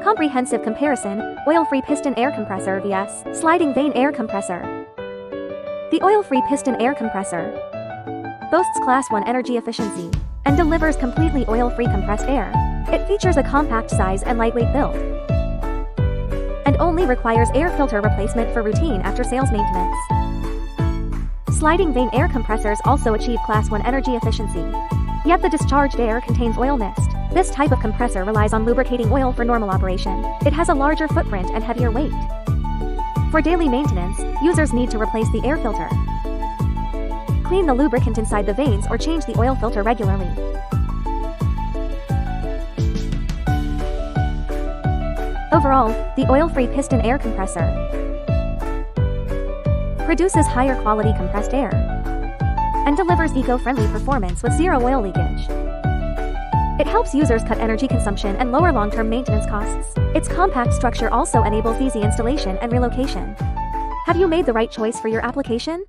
Comprehensive comparison, oil-free piston air compressor vs. sliding vane air compressor. The oil-free piston air compressor boasts Class 1 energy efficiency and delivers completely oil-free compressed air. It features a compact size and lightweight build, and only requires air filter replacement for routine after-sales maintenance. Sliding vane air compressors also achieve Class 1 energy efficiency, yet the discharged air contains oil mist. This type of compressor relies on lubricating oil for normal operation. It has a larger footprint and heavier weight. For daily maintenance, users need to replace the air filter, clean the lubricant inside the vanes, or change the oil filter regularly. Overall, the oil-free piston air compressor produces higher quality compressed air and delivers eco-friendly performance with zero oil leakage. It helps users cut energy consumption and lower long-term maintenance costs. Its compact structure also enables easy installation and relocation. Have you made the right choice for your application?